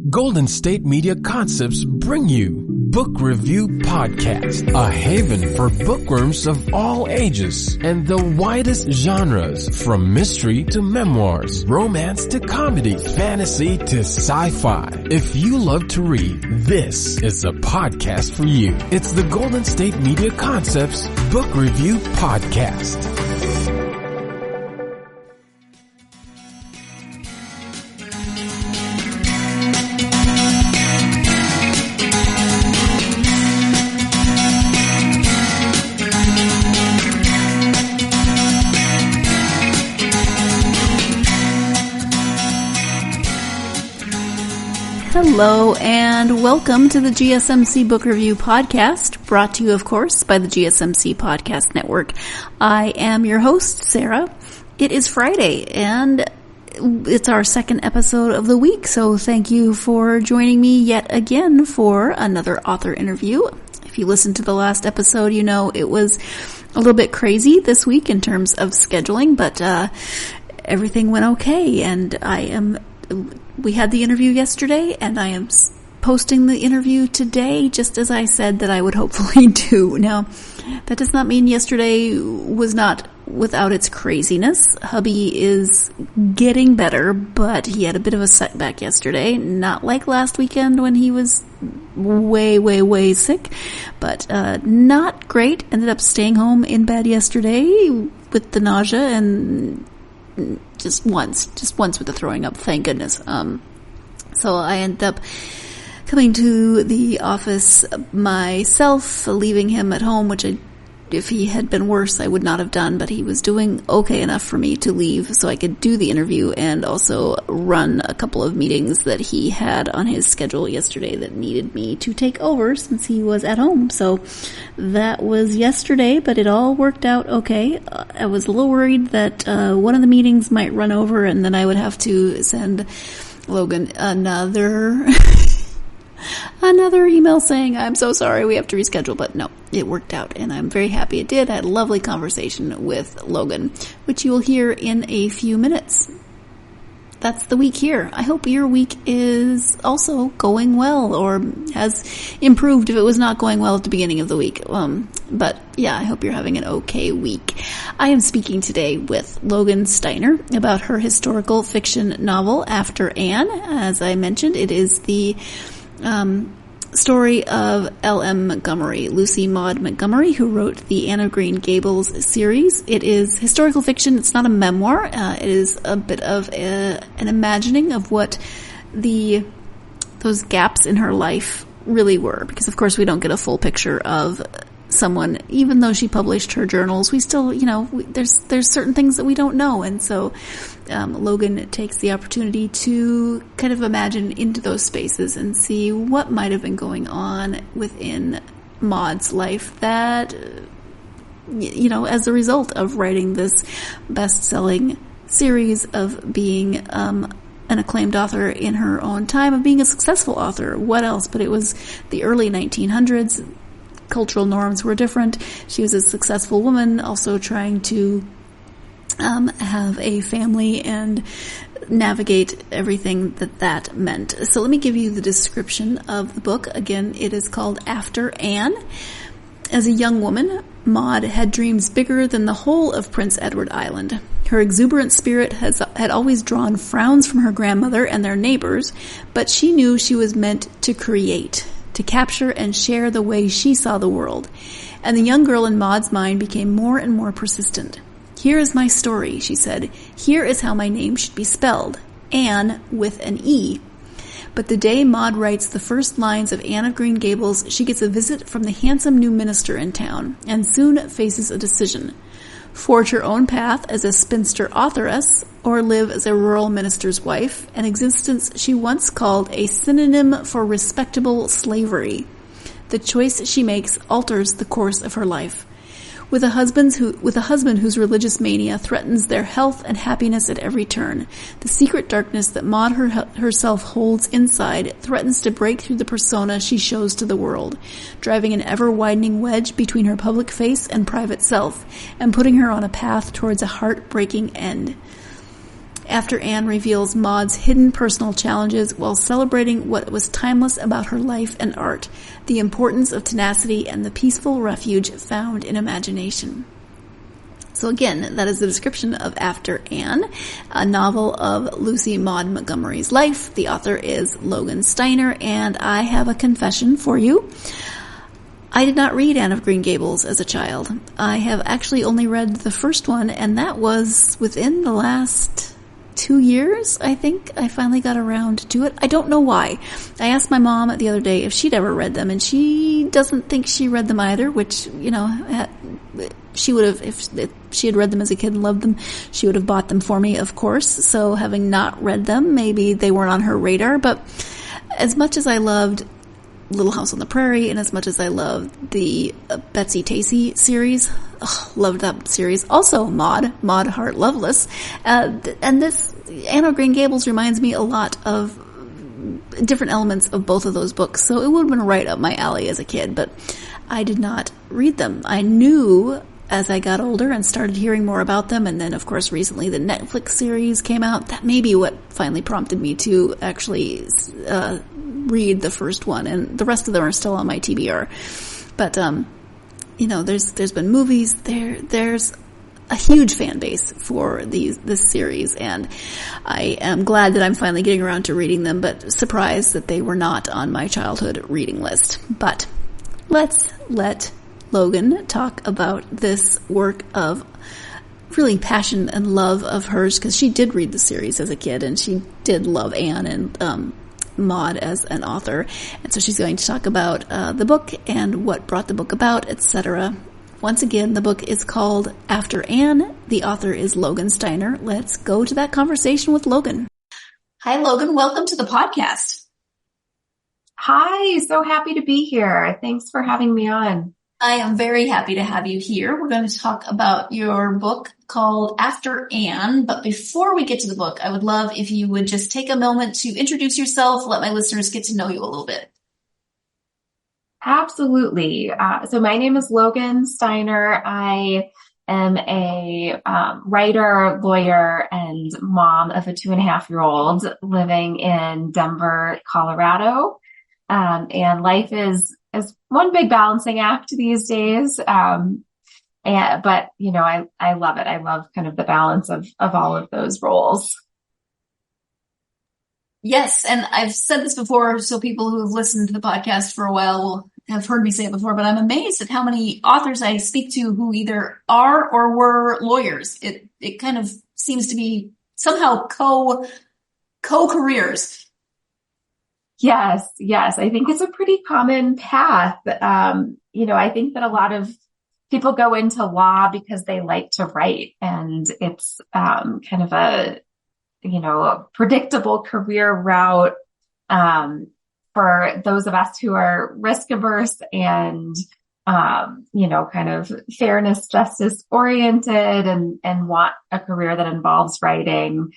Golden State Media Concepts bring you Book Review Podcast, a haven for bookworms of all ages and the widest genres, from mystery to memoirs, romance to comedy, fantasy to sci-fi. If you love to read, this is a podcast for you. It's the Golden State Media Concepts Book Review Podcast. Hello and welcome to the GSMC Book Review Podcast, brought to you, of course, by the GSMC Podcast Network. I am your host, Sarah. It is Friday, and it's our second episode of the week, so thank you for joining me yet again for another author interview. If you listened to the last episode, you know it was a little bit crazy this week in terms of scheduling, but everything went okay, and we had the interview yesterday, and I am posting the interview today, just as I said that I would hopefully do. Now, that does not mean yesterday was not without its craziness. Hubby is getting better, but he had a bit of a setback yesterday. Not like last weekend when he was way sick, but not great. Ended up staying home in bed yesterday with the nausea and just once with the throwing up, thank goodness. So I ended up coming to the office myself, leaving him at home, which if he had been worse, I would not have done, but he was doing okay enough for me to leave so I could do the interview and also run a couple of meetings that he had on his schedule yesterday that needed me to take over since he was at home. So that was yesterday, but it all worked out okay. I was a little worried that one of the meetings might run over and then I would have to send Logan another email saying, I'm so sorry, we have to reschedule, but no, it worked out, and I'm very happy it did. I had a lovely conversation with Logan, which you will hear in a few minutes. That's the week here. I hope your week is also going well, or has improved if it was not going well at the beginning of the week. But yeah, I hope you're having an okay week. I am speaking today with Logan Steiner about her historical fiction novel, After Anne. As I mentioned, it is the story of L.M. Montgomery, Lucy Maud Montgomery, who wrote the Anne of Green Gables series. It is historical fiction. It's not a memoir. It is a bit of an imagining of what those gaps in her life really were, because of course we don't get a full picture of someone, even though she published her journals. We still, there's certain things that we don't know, and so Logan takes the opportunity to kind of imagine into those spaces and see what might have been going on within Maud's life that, as a result of writing this best-selling series, of being an acclaimed author in her own time, of being a successful author. What else? But it was the early 1900s. Cultural norms were different. She was a successful woman, also trying to have a family and navigate everything that meant. So let me give you the description of the book. Again, it is called After Anne. As a young woman, Maud had dreams bigger than the whole of Prince Edward Island. Her exuberant spirit had always drawn frowns from her grandmother and their neighbors, but she knew she was meant to create, to capture and share the way she saw the world. And the young girl in Maud's mind became more and more persistent. Here is my story, she said. Here is how my name should be spelled. Anne with an E. But the day Maud writes the first lines of Anne of Green Gables, she gets a visit from the handsome new minister in town, and soon faces a decision. Forge her own path as a spinster authoress, or live as a rural minister's wife, an existence she once called a synonym for respectable slavery. The choice she makes alters the course of her life. With a husband whose religious mania threatens their health and happiness at every turn, the secret darkness that Maud herself holds inside threatens to break through the persona she shows to the world, driving an ever-widening wedge between her public face and private self, and putting her on a path towards a heart-breaking end. After Anne reveals Maud's hidden personal challenges while celebrating what was timeless about her life and art, the importance of tenacity and the peaceful refuge found in imagination. So again, that is the description of After Anne, a novel of Lucy Maud Montgomery's life. The author is Logan Steiner, and I have a confession for you. I did not read Anne of Green Gables as a child. I have actually only read the first one, and that was within the last 2 years, I think. I finally got around to it. I don't know why. I asked my mom the other day if she'd ever read them, and she doesn't think she read them either, which, you know, she would have, if she had read them as a kid and loved them, she would have bought them for me, of course. So having not read them, maybe they weren't on her radar. But as much as I loved Little House on the Prairie, and as much as I loved the Betsy Tacy series, loved that series. Also Maud Hart Lovelace. And this Anne of Green Gables reminds me a lot of different elements of both of those books. So it would have been right up my alley as a kid, but I did not read them. I knew as I got older and started hearing more about them, and then of course recently the Netflix series came out. That may be what finally prompted me to actually read the first one, and the rest of them are still on my TBR. But you know, there's been movies. There's a huge fan base for this series, and I am glad that I'm finally getting around to reading them, but surprised that they were not on my childhood reading list. But let's let Logan talk about this work of really passion and love of hers, because she did read the series as a kid, and she did love Anne and Maud as an author. And so she's going to talk about the book and what brought the book about, etc. Once again, the book is called After Anne. The author is Logan Steiner. Let's go to that conversation with Logan. Hi, Logan. Welcome to the podcast. Hi, so happy to be here. Thanks for having me on. I am very happy to have you here. We're going to talk about your book called After Anne. But before we get to the book, I would love if you would just take a moment to introduce yourself, let my listeners get to know you a little bit. Absolutely. So my name is Logan Steiner. I am a writer, lawyer, and mom of a 2.5-year-old living in Denver, Colorado. And life is one big balancing act these days. But you know, I love it. I love kind of the balance of all of those roles. Yes. And I've said this before, so people who have listened to the podcast for a while will have heard me say it before, but I'm amazed at how many authors I speak to who either are or were lawyers. It kind of seems to be somehow co-careers. Yes. I think it's a pretty common path. You know, I think that a lot of people go into law because they like to write, and it's kind of a predictable career route for those of us who are risk averse and kind of fairness, justice oriented and want a career that involves writing.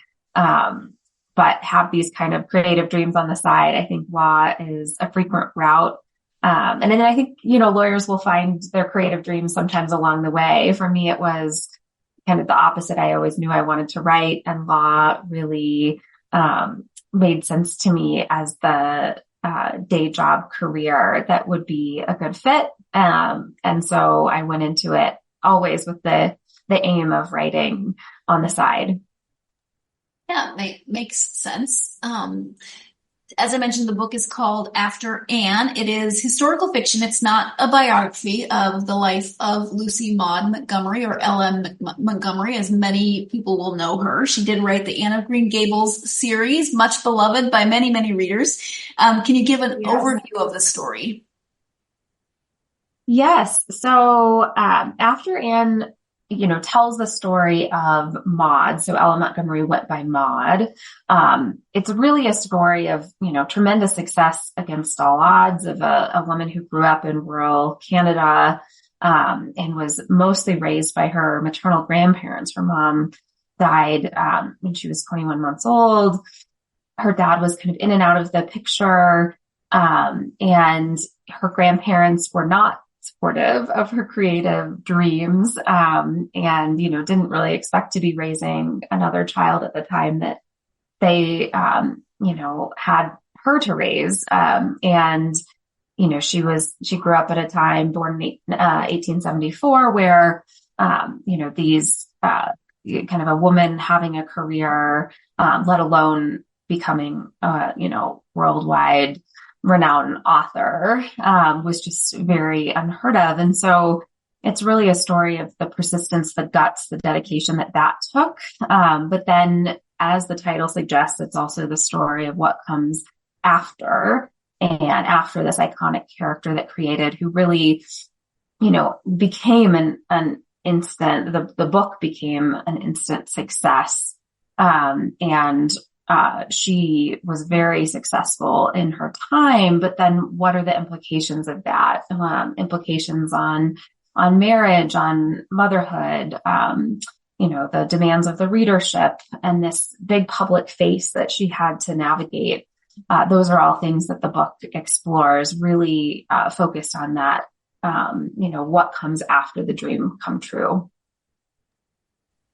But have these kind of creative dreams on the side. I think law is a frequent route. And then I think, lawyers will find their creative dreams sometimes along the way. For me, it was kind of the opposite. I always knew I wanted to write, and law really made sense to me as the day job career that would be a good fit. And so I went into it always with the aim of writing on the side. Yeah, makes sense. As I mentioned, the book is called After Anne. It is historical fiction. It's not a biography of the life of Lucy Maud Montgomery, or L.M. Montgomery, as many people will know her. She did write the Anne of Green Gables series, much beloved by many, many readers. Can you give an overview of the story? Yes. So After Anne, tells the story of Maud. So Ella Montgomery went by Maud. It's really a story of, tremendous success against all odds of a woman who grew up in rural Canada, and was mostly raised by her maternal grandparents. Her mom died, when she was 21 months old. Her dad was kind of in and out of the picture. And her grandparents were not supportive of her creative dreams, and, didn't really expect to be raising another child at the time that they, had her to raise. She grew up at a time, born in 1874, where, these, kind of a woman having a career, let alone becoming, worldwide renowned author, was just very unheard of. And so it's really a story of the persistence, the guts, the dedication that took. But then, as the title suggests, it's also the story of what comes after, and after this iconic character that created, who really, became an instant, the book became an instant success. She was very successful in her time, but then what are the implications of that? Implications on marriage, on motherhood, the demands of the readership, and this big public face that she had to navigate. Those are all things that the book explores, really focused on that, what comes after the dream come true.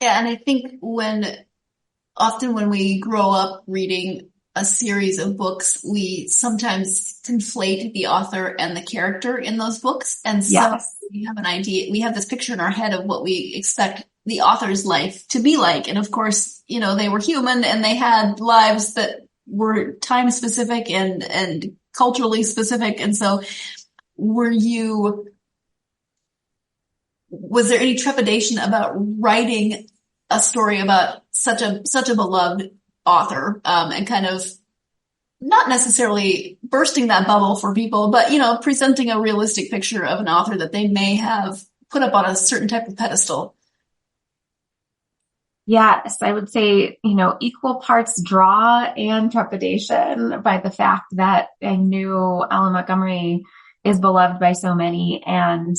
Yeah, and I think often when we grow up reading a series of books, we sometimes conflate the author and the character in those books. And so yes, we have an idea, we have this picture in our head of what we expect the author's life to be like. And of course, they were human and they had lives that were time specific and culturally specific. And so was there any trepidation about writing a story about such a beloved author, and kind of not necessarily bursting that bubble for people, but, presenting a realistic picture of an author that they may have put up on a certain type of pedestal? Yes, I would say, equal parts draw and trepidation by the fact that I knew Ellen Montgomery is beloved by so many, and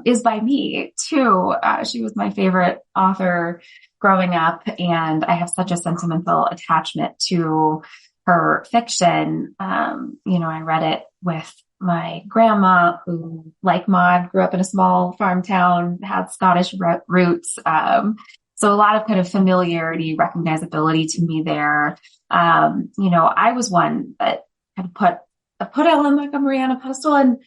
is by me too. She was my favorite author growing up, and I have such a sentimental attachment to her fiction. I read it with my grandma, who, like Maud, grew up in a small farm town, had Scottish roots. So a lot of kind of familiarity, recognizability to me there. I was one that had put Ellen Montgomery on a pedestal,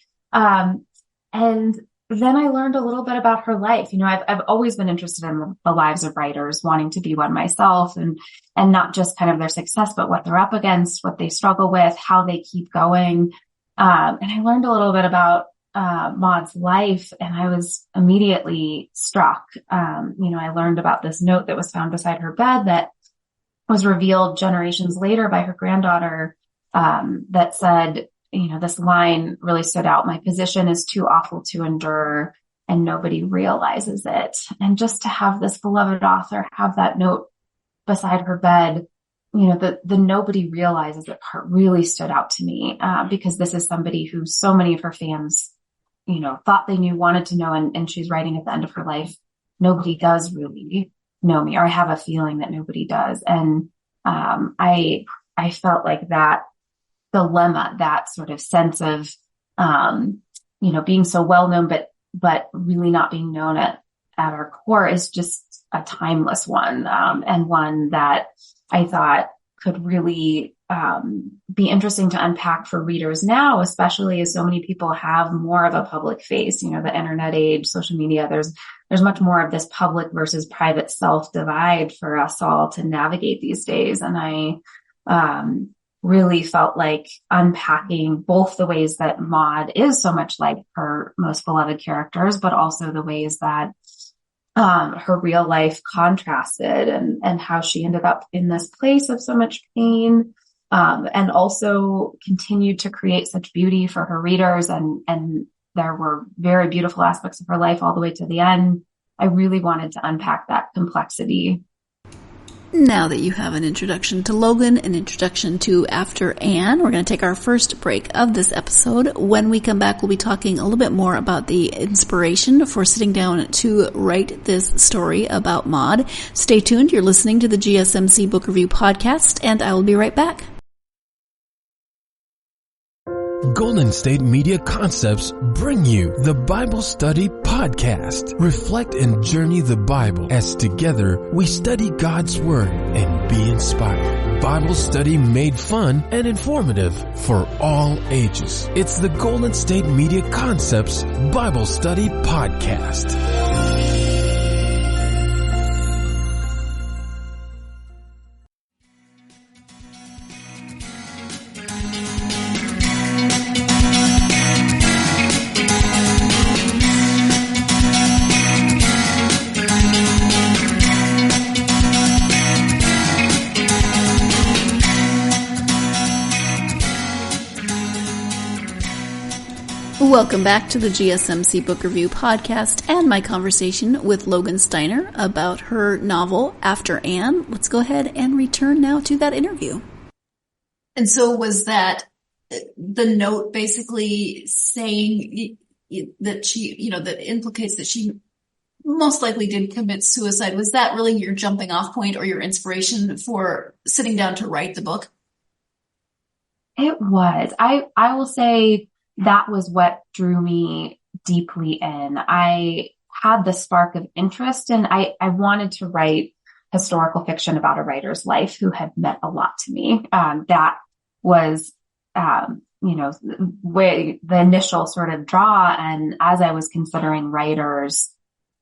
and then I learned a little bit about her life. I've always been interested in the lives of writers, wanting to be one myself, and not just kind of their success, but what they're up against, what they struggle with, how they keep going. And I learned a little bit about Maud's life, and I was immediately struck. I learned about this note that was found beside her bed that was revealed generations later by her granddaughter, that said, this line really stood out: "My position is too awful to endure, and nobody realizes it." And just to have this beloved author have that note beside her bed, the nobody realizes it part really stood out to me, because this is somebody who so many of her fans, thought they knew, wanted to know, and she's writing at the end of her life, nobody does really know me, or I have a feeling that nobody does. And I felt like that dilemma, that sort of sense of, being so well known, but really not being known at our core, is just a timeless one, and one that I thought could really be interesting to unpack for readers now, especially as so many people have more of a public face. The internet age, social media, there's much more of this public versus private self divide for us all to navigate these days. And I really felt like unpacking both the ways that Maud is so much like her most beloved characters, but also the ways that her real life contrasted, and how she ended up in this place of so much pain, and also continued to create such beauty for her readers. And there were very beautiful aspects of her life all the way to the end. I really wanted to unpack that complexity. Now that you have an introduction to Logan, an introduction to After Anne, we're going to take our first break of this episode. When we come back, we'll be talking a little bit more about the inspiration for sitting down to write this story about Maud. Stay tuned. You're listening to the GSMC Book Review Podcast, and I will be right back. Golden State Media Concepts bring you the Bible Study Podcast. Reflect and journey the Bible as together we study God's Word and be inspired. Bible study made fun and informative for all ages. It's the Golden State Media Concepts Bible Study Podcast. Welcome back to the GSMC Book Review Podcast and my conversation with Logan Steiner about her novel, After Anne. Let's go ahead and return now to that interview. And so was that the note basically saying that she, that implicates that she most likely did commit suicide? Was that really your jumping off point or your inspiration for sitting down to write the book? It was. I will say that was what drew me deeply in. I had the spark of interest and I wanted to write historical fiction about a writer's life who had meant a lot to me. That was, the initial sort of draw. And as I was considering writers,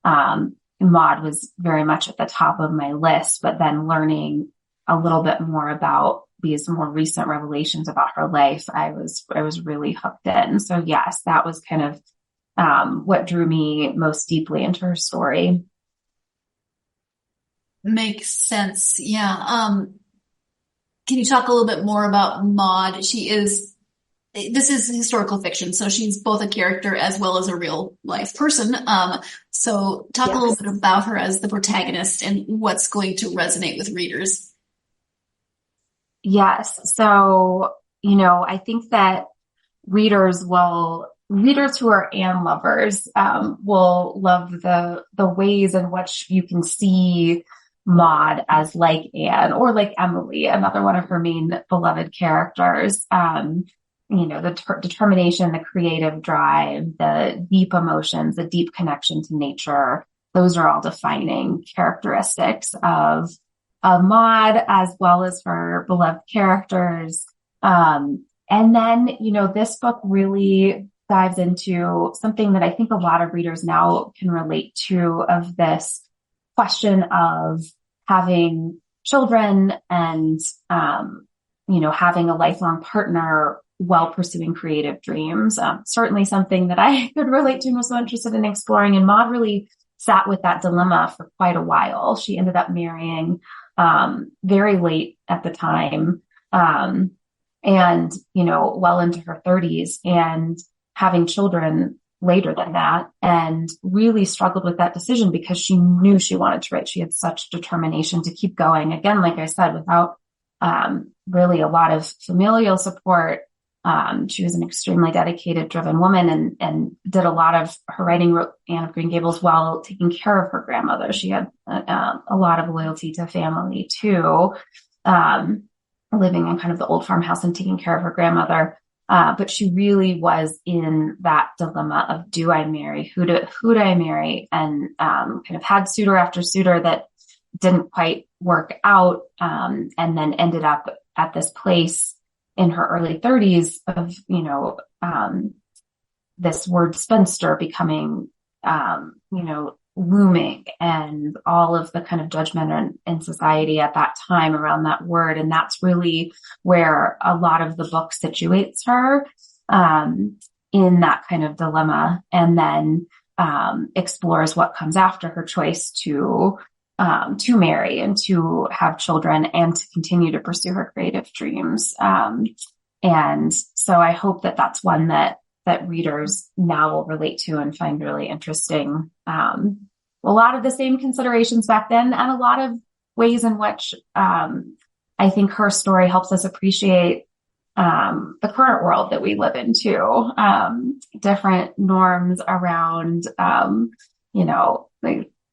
Maud was very much at the top of my list, but then learning a little bit more about these more recent revelations about her life, I was really hooked in. So yes, that was kind of what drew me most deeply into her story. Makes sense. Yeah. Can you talk a little bit more about Maud? This is historical fiction, so she's both a character as well as a real life person. So talk a little bit about her as the protagonist and what's going to resonate with readers. Yes. So, I think that readers who are Anne lovers, will love the ways in which you can see Maud as like Anne or like Emily, another one of her main beloved characters. The determination, the creative drive, the deep emotions, the deep connection to nature. Those are all defining characteristics of Maud as well as her beloved characters. And then, this book really dives into something that I think a lot of readers now can relate to, of this question of having children and, having a lifelong partner while pursuing creative dreams. Certainly something that I could relate to and was so interested in exploring. And Maud really sat with that dilemma for quite a while. She ended up marrying very late at the time, and, well into her 30s, and having children later than that, and really struggled with that decision because she knew she wanted to write. She had such determination to keep going. Again, like I said, without really a lot of familial support. She was an extremely dedicated, driven woman and did a lot of her writing, wrote Anne of Green Gables while taking care of her grandmother. She had a lot of loyalty to family too, living in kind of the old farmhouse and taking care of her grandmother. But she really was in that dilemma of, do I marry? Who do I marry? And kind of had suitor after suitor that didn't quite work out, and then ended up at this place in her early 30s of, this word spinster becoming, looming, and all of the kind of judgment in society at that time around that word. And that's really where a lot of the book situates her, in that kind of dilemma, and then, explores what comes after her choice to marry and to have children and to continue to pursue her creative dreams. And so I hope that that's one that readers now will relate to and find really interesting. A lot of the same considerations back then, and a lot of ways in which, I think her story helps us appreciate, the current world that we live in too. Different norms around,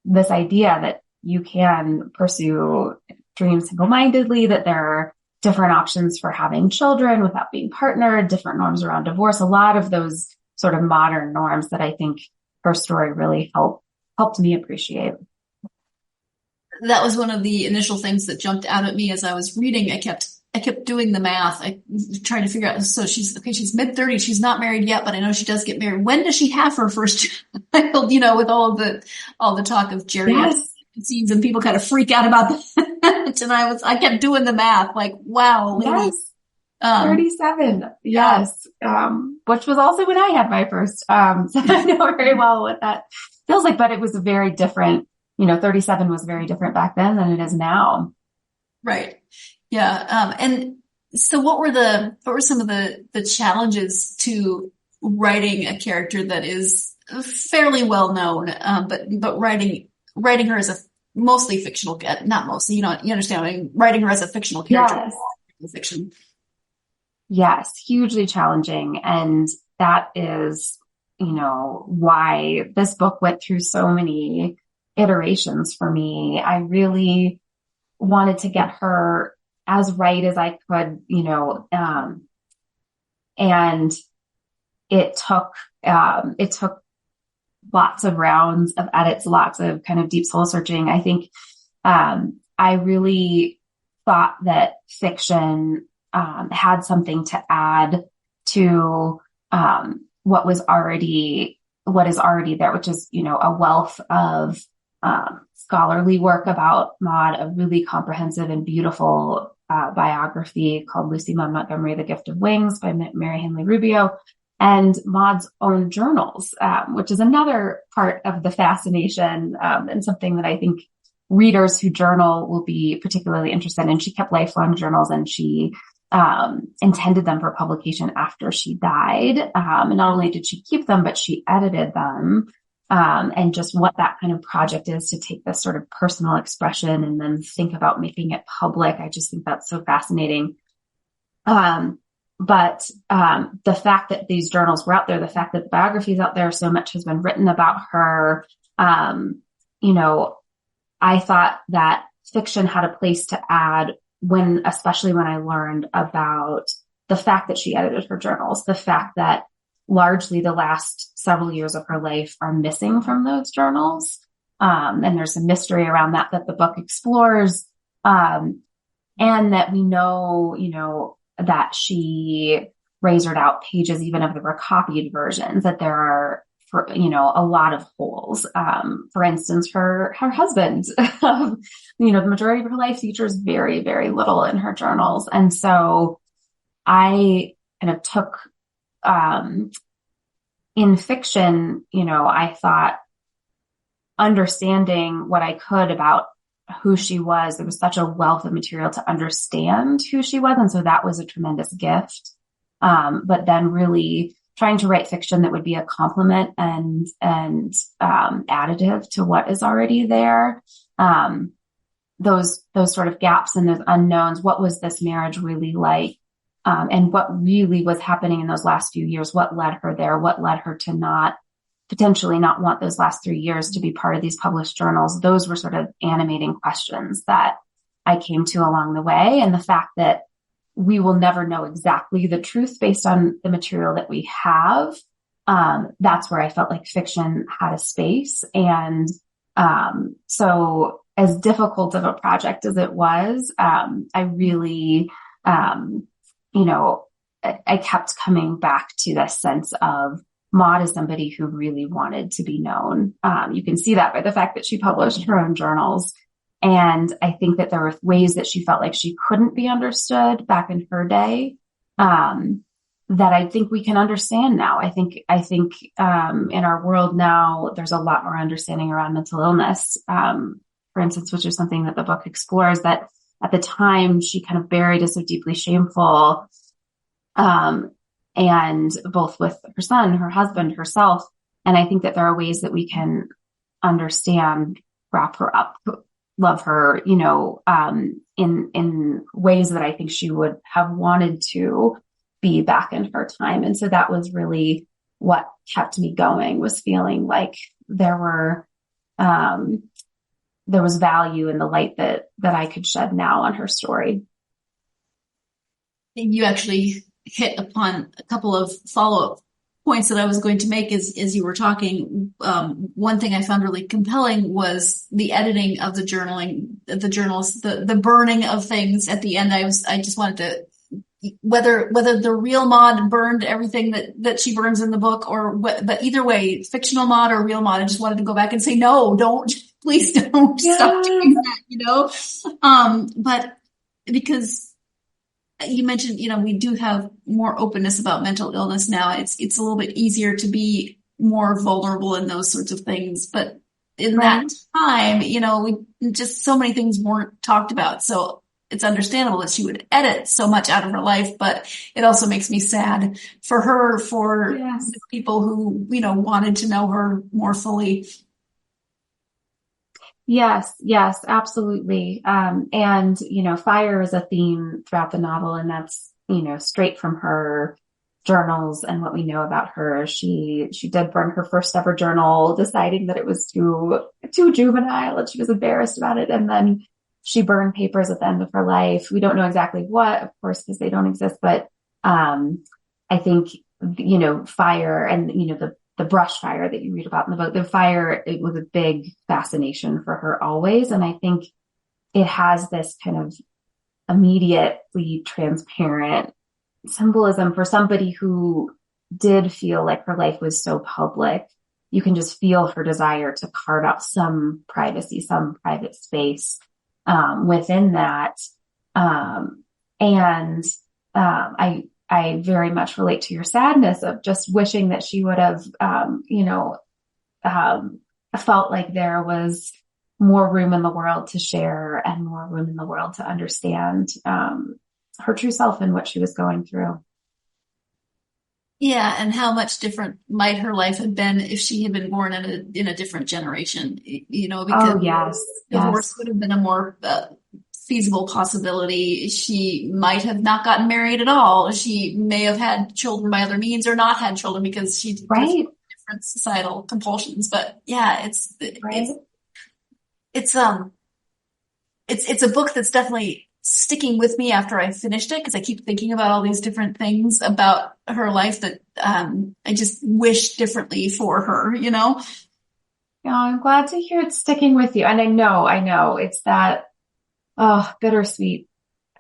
this idea that you can pursue dreams single-mindedly, that there different options for having children without being partnered, different norms around divorce, a lot of those sort of modern norms that I think her story really helped me appreciate. That was one of the initial things that jumped out at me as I was reading. I kept doing the math. I tried to figure out, so she's mid-30s. She's not married yet, but I know she does get married. When does she have her first child? With all the talk of geriatric scenes, and people kind of freak out about that. And I kept doing the math, like, wow. Yes. 37. Yes. Which was also when I had my first. So I know very well what that feels like, but it was a very different, 37 was very different back then than it is now. Right. Yeah. And so what were some of the challenges to writing a character that is fairly well known, but writing her as a mostly fictional, not mostly, you understand, writing her as a fictional character. Yes. Fiction. Yes. Hugely challenging. And that is, why this book went through so many iterations for me. I really wanted to get her as right as I could, and it took lots of rounds of edits, lots of kind of deep soul searching. I think, I really thought that fiction, had something to add to, what is already there, which is, a wealth of, scholarly work about Maud, a really comprehensive and beautiful biography called Lucy Maud Montgomery, The Gift of Wings by Mary Hanley Rubio, and Maud's own journals, which is another part of the fascination, and something that I think readers who journal will be particularly interested in. She kept lifelong journals, and she intended them for publication after she died. And not only did she keep them, but she edited them. And just what that kind of project is to take this sort of personal expression and then think about making it public. I just think that's so fascinating. But the fact that these journals were out there, the fact that the biography is out there, so much has been written about her. I thought that fiction had a place to add especially when I learned about the fact that she edited her journals, the fact that largely the last several years of her life are missing from those journals. And there's a mystery around that the book explores. And that we know, that she razored out pages even of the recopied versions, that there are, a lot of holes. For instance, her husband, the majority of her life features very, very little in her journals. And so I kind of took, in fiction, I thought understanding what I could about who she was, there was such a wealth of material to understand who she was. And so that was a tremendous gift. But then really trying to write fiction that would be a complement and additive to what is already there. Those sort of gaps and those unknowns. What was this marriage really like? And what really was happening in those last few years? What led her there? What led her to potentially not want those last 3 years to be part of these published journals? Those were sort of animating questions that I came to along the way. And the fact that we will never know exactly the truth based on the material that we have. That's where I felt like fiction had a space. And, so as difficult of a project as it was, I really, I kept coming back to this sense of Maud is somebody who really wanted to be known. You can see that by the fact that she published her own journals. And I think that there were ways that she felt like she couldn't be understood back in her day, that I think we can understand now. I think, in our world now, there's a lot more understanding around mental illness, for instance, which is something that the book explores, that at the time she kind of buried as so deeply shameful, and both with her son, her husband, herself. And I think that there are ways that we can understand, wrap her up, love her, in ways that I think she would have wanted to be back in her time. And so that was really what kept me going, was feeling like there was value in the light that I could shed now on her story. you actually hit upon a couple of follow-up points that I was going to make as you were talking. One thing I found really compelling was the editing of the journals, the burning of things at the end. I just wanted to, whether the real Maud burned everything that she burns in the book, but either way, fictional Maud or real Maud, I just wanted to go back and say, no, please don't stop doing that, but because you mentioned, we do have more openness about mental illness now. It's a little bit easier to be more vulnerable in those sorts of things. But in that time, we just so many things weren't talked about. So it's understandable that she would edit so much out of her life, but it also makes me sad for her, for the people who, wanted to know her more fully. Yes, absolutely. And, fire is a theme throughout the novel, and that's, straight from her journals and what we know about her. She did burn her first ever journal, deciding that it was too juvenile and she was embarrassed about it. And then she burned papers at the end of her life. We don't know exactly what, of course, because they don't exist, but, I think, fire and, the brush fire that you read about in the book, the fire, it was a big fascination for her always. And I think it has this kind of immediately transparent symbolism for somebody who did feel like her life was so public. You can just feel her desire to carve out some privacy, some private space, within that. I very much relate to your sadness of just wishing that she would have, felt like there was more room in the world to share and more room in the world to understand, her true self and what she was going through. Yeah. And how much different might her life have been if she had been born in a different generation, because divorce would have been a more, feasible possibility. She might have not gotten married at all. She may have had children by other means or not had children because she different societal compulsions. But yeah, it's a book that's definitely sticking with me after I finished it, because I keep thinking about all these different things about her life that I just wish differently for her, Yeah, I'm glad to hear it's sticking with you. And I know it's that bittersweet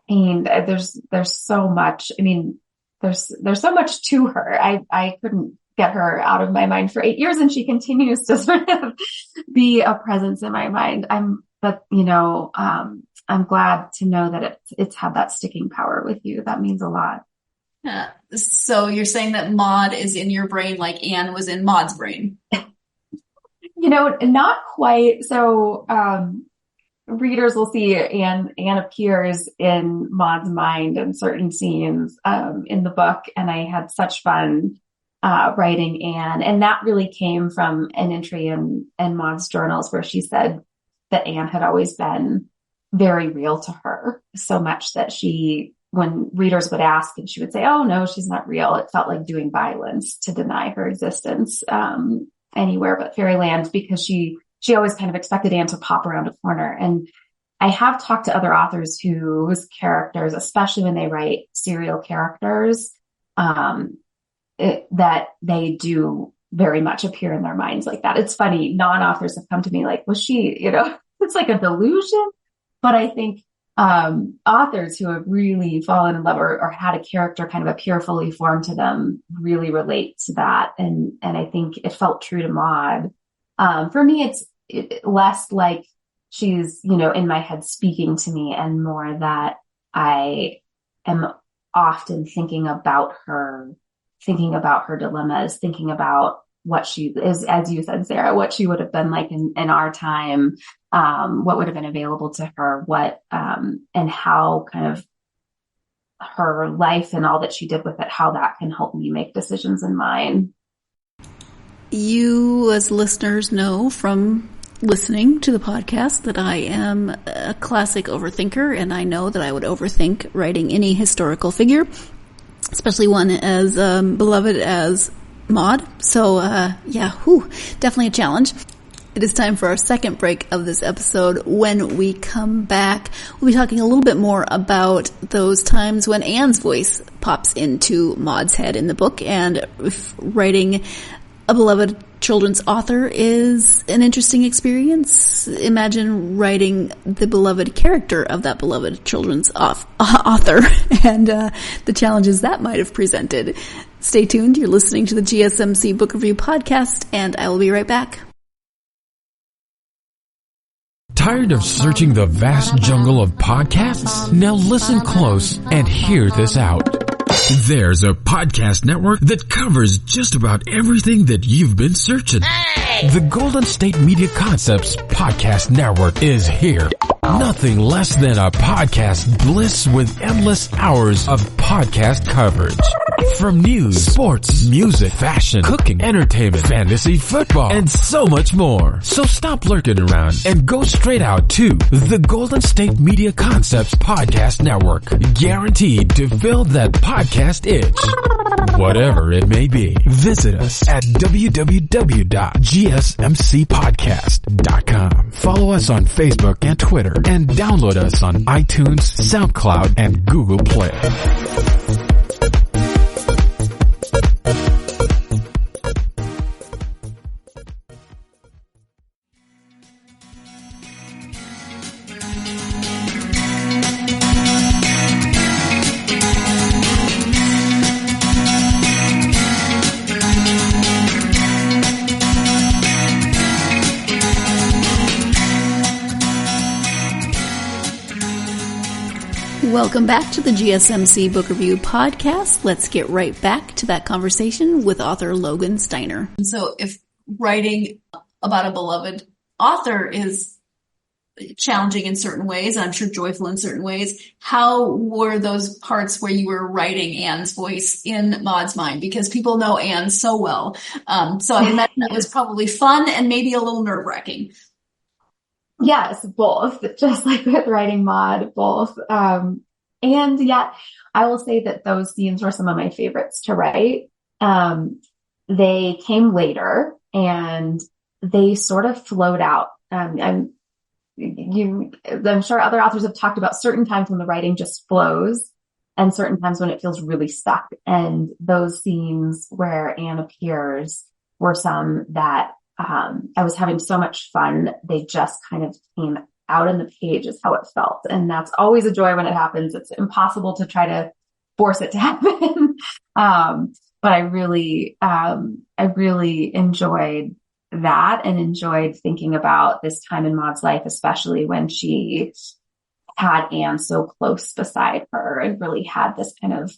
pain. There's so much. I mean, there's so much to her. I couldn't get her out of my mind for 8 years, and she continues to sort of be a presence in my mind. I'm glad to know that it's had that sticking power with you. That means a lot. Yeah. So you're saying that Maud is in your brain like Anne was in Maud's brain? Not quite. So, readers will see Anne appears in Maud's mind in certain scenes, in the book. And I had such fun, writing Anne. And that really came from an entry in Maud's journals where she said that Anne had always been very real to her, so much that when readers would ask and she would say, oh no, she's not real, it felt like doing violence to deny her existence, anywhere but fairyland, because she always kind of expected Anne to pop around a corner. And I have talked to other authors whose characters, especially when they write serial characters, that they do very much appear in their minds like that. It's funny. Non-authors have come to me like, was she, it's like a delusion. But I think, authors who have really fallen in love or had a character kind of appear fully formed to them really relate to that. And I think it felt true to Maud. For me, it's less like she's, in my head speaking to me, and more that I am often thinking about her dilemmas, thinking about what she is, as you said, Sarah, what she would have been like in our time, what would have been available to her, and how kind of her life and all that she did with it, how that can help me make decisions in mine. You, as listeners, know from listening to the podcast that I am a classic overthinker, and I know that I would overthink writing any historical figure, especially one as beloved as Maud. So, definitely a challenge. It is time for our second break of this episode. When we come back, we'll be talking a little bit more about those times when Anne's voice pops into Maud's head in the book, and if writing a beloved children's author is an interesting experience, imagine writing the beloved character of that beloved children's author and the challenges that might have presented. Stay tuned. You're listening to the GSMC Book Review Podcast, and I will be right back. Tired of searching the vast jungle of podcasts? Now listen close and hear this out. There's a podcast network that covers just about everything that you've been searching. Hey! The Golden State Media Concepts Podcast Network is here. Nothing less than a podcast bliss with endless hours of podcast coverage. From news, sports, music, fashion, cooking, entertainment, fantasy, football, and so much more. So stop lurking around and go straight out to the Golden State Media Concepts Podcast Network. Guaranteed to fill that podcast itch. Whatever it may be. Visit us at www.gsmcpodcast.com. Follow us on Facebook and Twitter, and download us on iTunes, SoundCloud, and Google Play. Welcome back to the GSMC Book Review Podcast. Let's get right back to that conversation with author Logan Steiner. So if writing about a beloved author is challenging in certain ways, and I'm sure joyful in certain ways, how were those parts where you were writing Anne's voice in Maud's mind? Because people know Anne so well. So I imagine that was probably fun and maybe a little nerve-wracking. Yes, both. Just like with writing Maud, both. And yet I will say that those scenes were some of my favorites to write. They came later and they sort of flowed out. I'm sure other authors have talked about certain times when the writing just flows and certain times when it feels really stuck. And those scenes where Anne appears were some that I was having so much fun. They just kind of came out in the page is how it felt. And that's always a joy when it happens. It's impossible to try to force it to happen. But I really enjoyed that and enjoyed thinking about this time in Maud's life, especially when she had Anne so close beside her and really had this kind of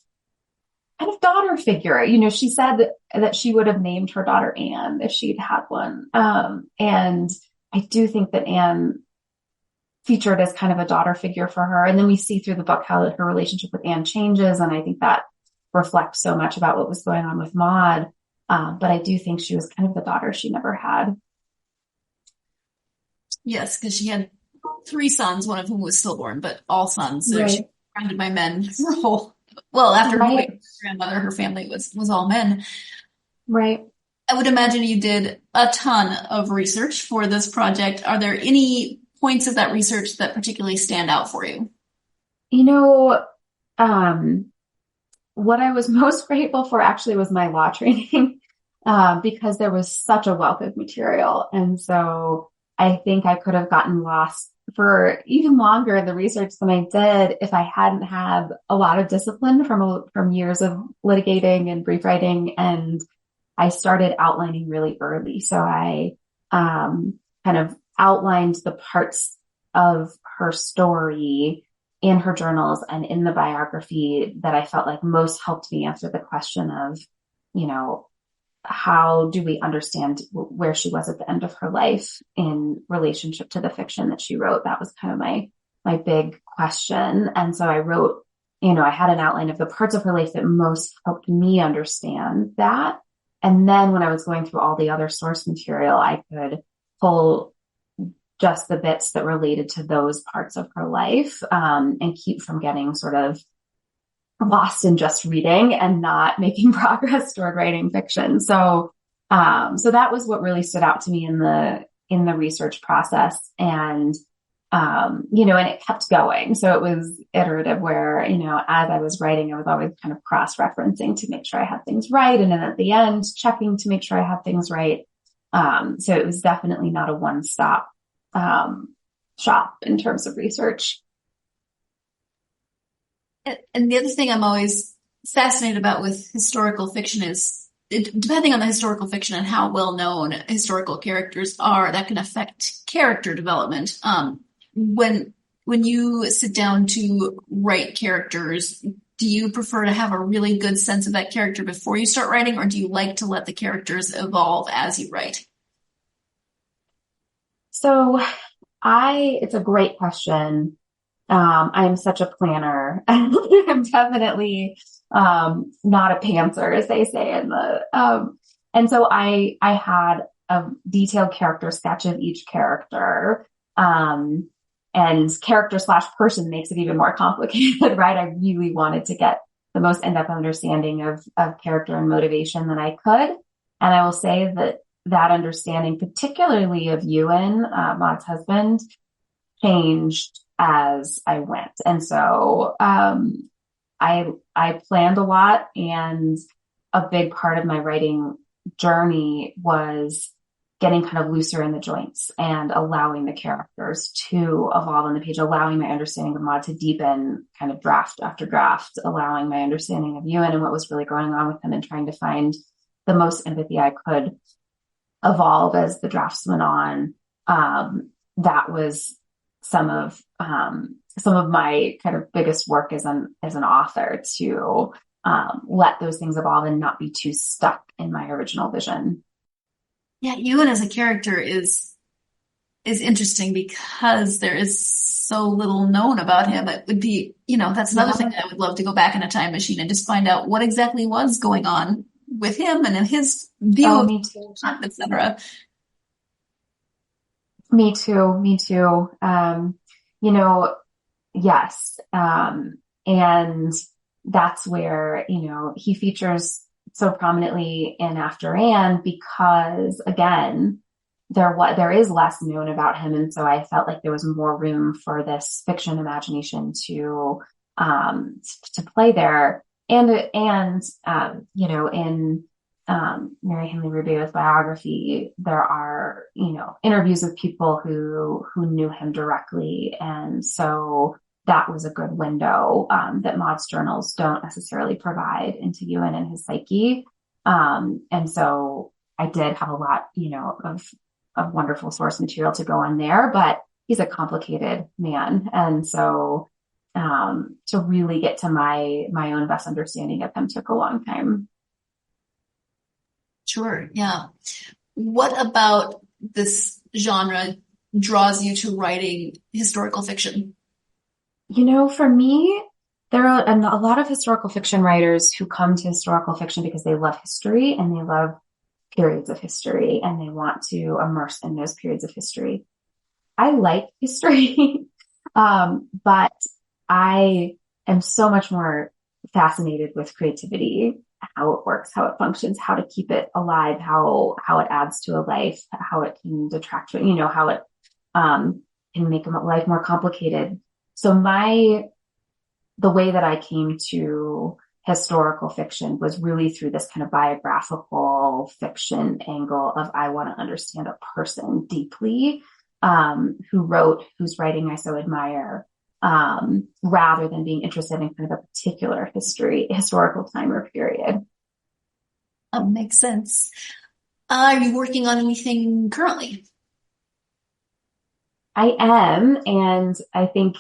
daughter figure. You know, she said that she would have named her daughter Anne if she'd had one. And I do think that Anne featured as kind of a daughter figure for her. And then we see through the book how her relationship with Anne changes. And I think that reflects so much about what was going on with Maud. But I do think she was kind of the daughter she never had. Yes, because she had 3 sons, one of whom was stillborn, but all sons. So right. She was surrounded by men for a whole. Well, after her grandmother, her family was all men. Right. I would imagine you did a ton of research for this project. Are there any points of that research that particularly stand out for you? You know, what I was most grateful for actually was my law training, because there was such a wealth of material. And so I think I could have gotten lost for even longer in the research than I did if I hadn't had a lot of discipline from years of litigating and brief writing. And I started outlining really early. So I kind of outlined the parts of her story in her journals and in the biography that I felt like most helped me answer the question of, you know, how do we understand where she was at the end of her life in relationship to the fiction that she wrote? That was kind of my big question. And so I wrote, you know, I had an outline of the parts of her life that most helped me understand that. And then when I was going through all the other source material, I could pull just the bits that related to those parts of her life, and keep from getting sort of lost in just reading and not making progress toward writing fiction. So that was what really stood out to me in in the research process. And, and it kept going. So it was iterative where, as I was writing, I was always kind of cross-referencing to make sure I had things right. And then at the end, checking to make sure I had things right. So it was definitely not a one-stop, shop in terms of research. And the other thing I'm always fascinated about with historical fiction is, depending on the historical fiction and how well known historical characters are, that can affect character development. When you sit down to write characters, do you prefer to have a really good sense of that character before you start writing, or do you like to let the characters evolve as you write? So it's a great question. I am such a planner. I'm definitely, not a pantser, as they say in the, and so I had a detailed character sketch of each character. And character / person makes it even more complicated, right? I really wanted to get the most in-depth understanding of character and motivation that I could. And I will say that understanding, particularly of Ewan, Maud's husband, changed as I went. And so, I planned a lot, and a big part of my writing journey was getting kind of looser in the joints and allowing the characters to evolve on the page, allowing my understanding of Maud to deepen kind of draft after draft, allowing my understanding of Ewan and what was really going on with him, and trying to find the most empathy I could evolve as the drafts went on. That was some of my kind of biggest work as an author, to let those things evolve and not be too stuck in my original vision. Yeah, Ewan as a character is interesting because there is so little known about him. It would be, that's another thing that I would love to go back in a time machine and just find out what exactly was going on with him and in his view of etc. Me too. Yes. And that's where, he features so prominently in After Anne, because again, there is less known about him. And so I felt like there was more room for this fiction imagination to play there. And in Mary Henley Rubio's biography, there are, interviews with people who knew him directly. And so that was a good window, that Maud's journals don't necessarily provide into Ewan and his psyche. And so I did have a lot, of wonderful source material to go on there, but he's a complicated man. And so, to really get to my own best understanding of him took a long time. Sure. Yeah. What about this genre draws you to writing historical fiction? For me, there are a lot of historical fiction writers who come to historical fiction because they love history and they love periods of history and they want to immerse in those periods of history. I like history, but I am so much more fascinated with creativity, how it works, how it functions, how to keep it alive, how it adds to a life, how it can detract, how it can make a life more complicated. So the way that I came to historical fiction was really through this kind of biographical fiction angle of, I want to understand a person deeply, who wrote, whose writing I so admire, rather than being interested in kind of a particular historical time or period. Makes sense. Are you working on anything currently? I am, and I think,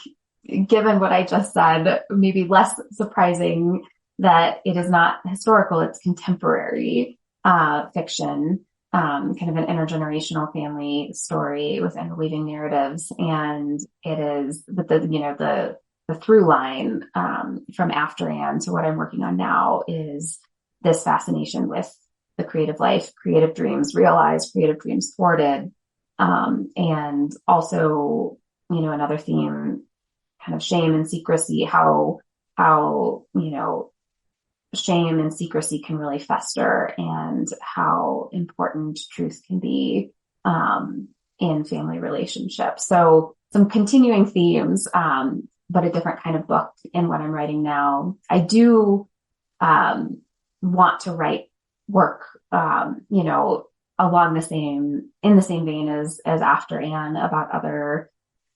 given what I just said, maybe less surprising that it is not historical, it's contemporary fiction, kind of an intergenerational family story with interweaving narratives. And it is the through line from After Anne to what I'm working on now is this fascination with the creative life, creative dreams realized, creative dreams thwarted, and also, another theme, kind of shame and secrecy, how shame and secrecy can really fester, and how important truth can be in family relationships. So some continuing themes, but a different kind of book in what I'm writing now. I do, want to write work, along in the same vein as After Anne, about other,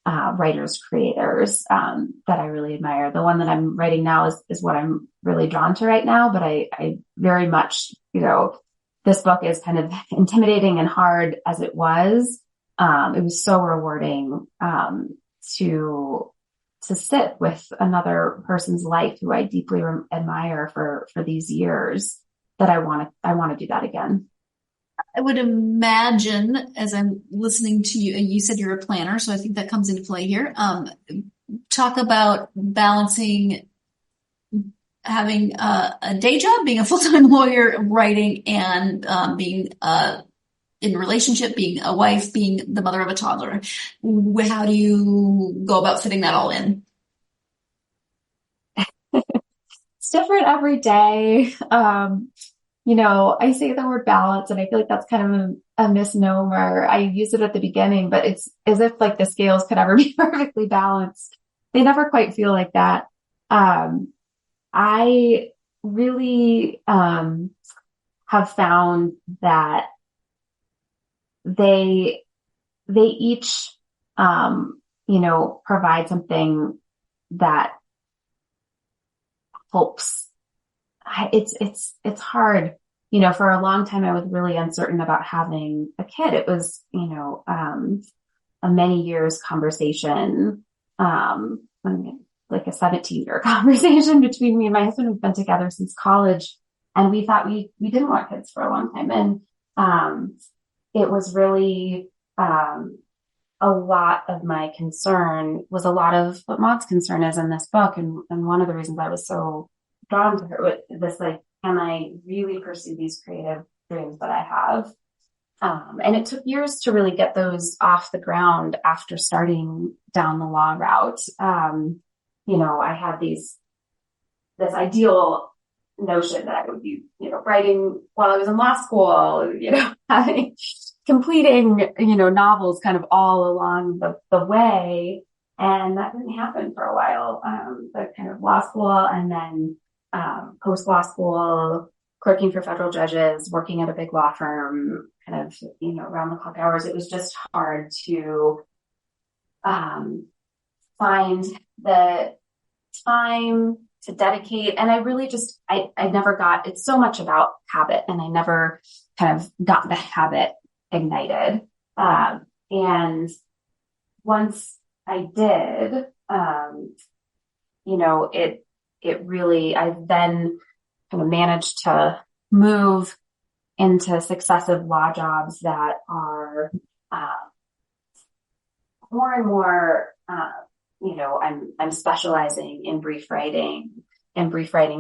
writers, creators, that I really admire. The one that I'm writing now is what I'm really drawn to right now, but I very much, this book is kind of intimidating and hard as it was. It was so rewarding, to sit with another person's life who I deeply admire for these years, that I want to do that again. I would imagine, as I'm listening to you, you said you're a planner, so I think that comes into play here. Talk about balancing having a day job, being a full-time lawyer, writing, and being in a relationship, being a wife, being the mother of a toddler. How do you go about fitting that all in? It's different every day. I say the word balance, and I feel like that's kind of a misnomer. I use it at the beginning, but it's as if like the scales could ever be perfectly balanced. They never quite feel like that. I really have found that they each provide something that helps. It's hard. For a long time I was really uncertain about having a kid. It was, a many years conversation, like a 17-year conversation between me and my husband. We've been together since college, and we thought we didn't want kids for a long time. And, it was really, a lot of my concern was a lot of what Maud's concern is in this book. And one of the reasons I was so drawn to her with this, like, can I really pursue these creative dreams that I have? And it took years to really get those off the ground after starting down the law route. I had this ideal notion that I would be, writing while I was in law school, completing, novels kind of all along the way. And that didn't happen for a while. The kind of law school, and then, post law school, clerking for federal judges, working at a big law firm, kind of, around the clock hours. It was just hard to, find the time to dedicate. And I really I never got, it's so much about habit, and I never kind of got the habit ignited. And once I did, it really, I then kind of managed to move into successive law jobs that are, more and more, I'm specializing in brief writing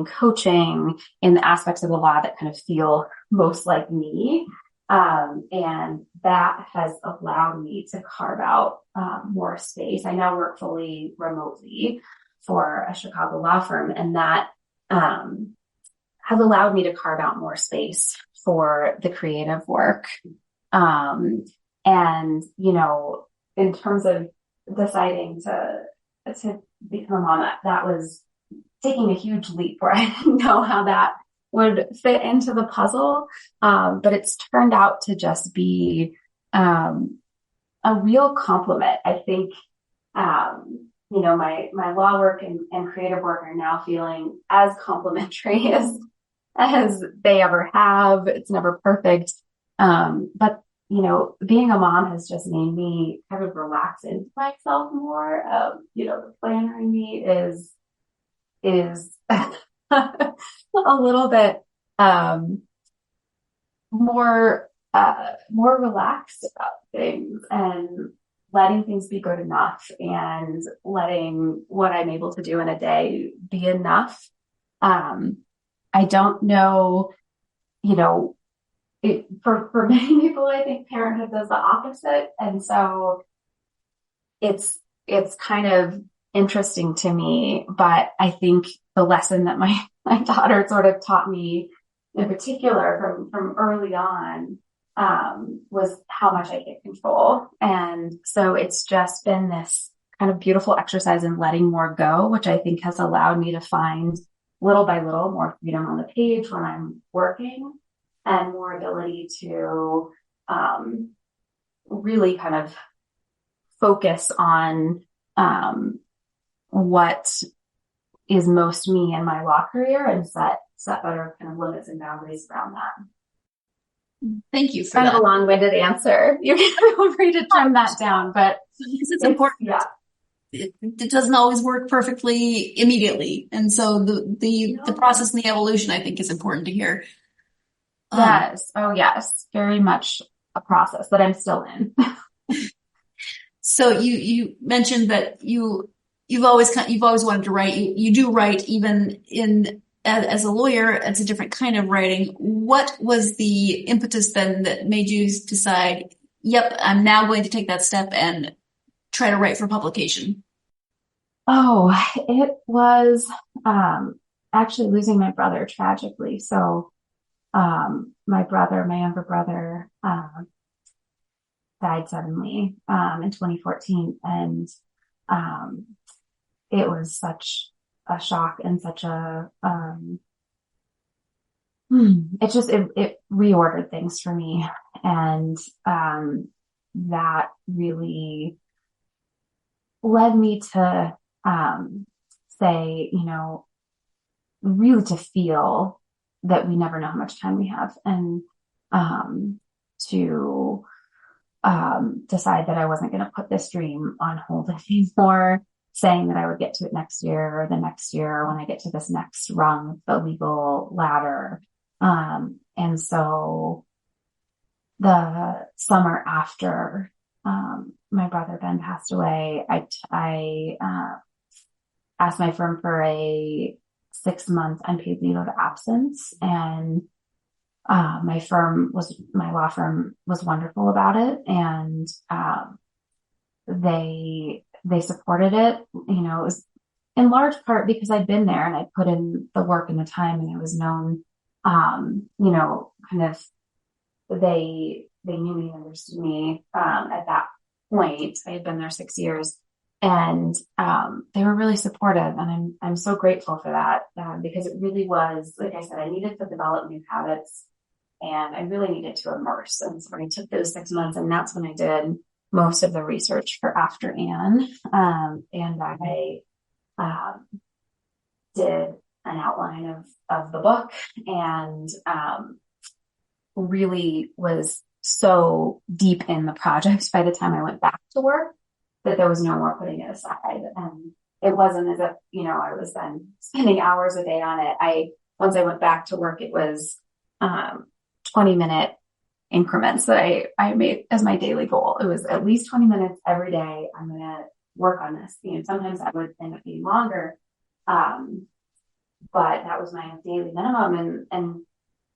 coaching, in the aspects of the law that kind of feel most like me. And that has allowed me to carve out, more space. I now work fully remotely for a Chicago law firm, and that, has allowed me to carve out more space for the creative work. And, in terms of deciding to become a mom, that was taking a huge leap where I didn't know how that would fit into the puzzle. But it's turned out to just be, a real compliment. I think, my law work and creative work are now feeling as complementary as they ever have. It's never perfect. But being a mom has just made me kind of relax into myself more. The planner in me is a little bit, more relaxed about things, and letting things be good enough, and letting what I'm able to do in a day be enough. I don't know, for many people, I think parenthood does the opposite. And so it's kind of interesting to me, but I think the lesson that my daughter sort of taught me in particular from early on was how much I could control. And so it's just been this kind of beautiful exercise in letting more go, which I think has allowed me to find little by little more freedom on the page when I'm working and more ability to really kind of focus on what is most me in my law career and set better kind of limits and boundaries around that. Thank you for kind that. of a long-winded answer. You can feel free to trim that down, but it's important. Yeah. It doesn't always work perfectly immediately. And so the process and the evolution, I think, is important to hear. Yes. Oh, yes. Very much a process that I'm still in. So you mentioned that you've always wanted to write. You do write even as a lawyer. It's a different kind of writing. What was the impetus then that made you decide, yep, I'm now going to take that step and try to write for publication? Oh, it was actually losing my brother tragically. So my younger brother, died suddenly in 2014, and it was such a shock and such a it reordered things for me, and that really led me to say, really to feel that we never know how much time we have, and to decide that I wasn't going to put this dream on hold anymore, saying that I would get to it next year or the next year when I get to this next rung of the legal ladder. And so the summer after my brother Ben passed away, I asked my firm for a 6-month unpaid leave of absence, and my law firm was wonderful about it, and they supported it. It was in large part because I'd been there and I put in the work and the time, and I was known. Kind of they knew me, understood me at that point. I had been there 6 years, and they were really supportive, and I'm so grateful for that because it really was, like I said, I needed to develop new habits. And I really needed to immerse. And so I took those 6 months, and that's when I did most of the research for After Anne. And I did an outline of the book, and really was so deep in the project by the time I went back to work that there was no more putting it aside. And it wasn't as if, I was then spending hours a day on it. Once I went back to work, it was 20-minute increments that I made as my daily goal. It was at least 20 minutes every day. I'm going to work on this. Sometimes that would end up being longer. But that was my daily minimum. And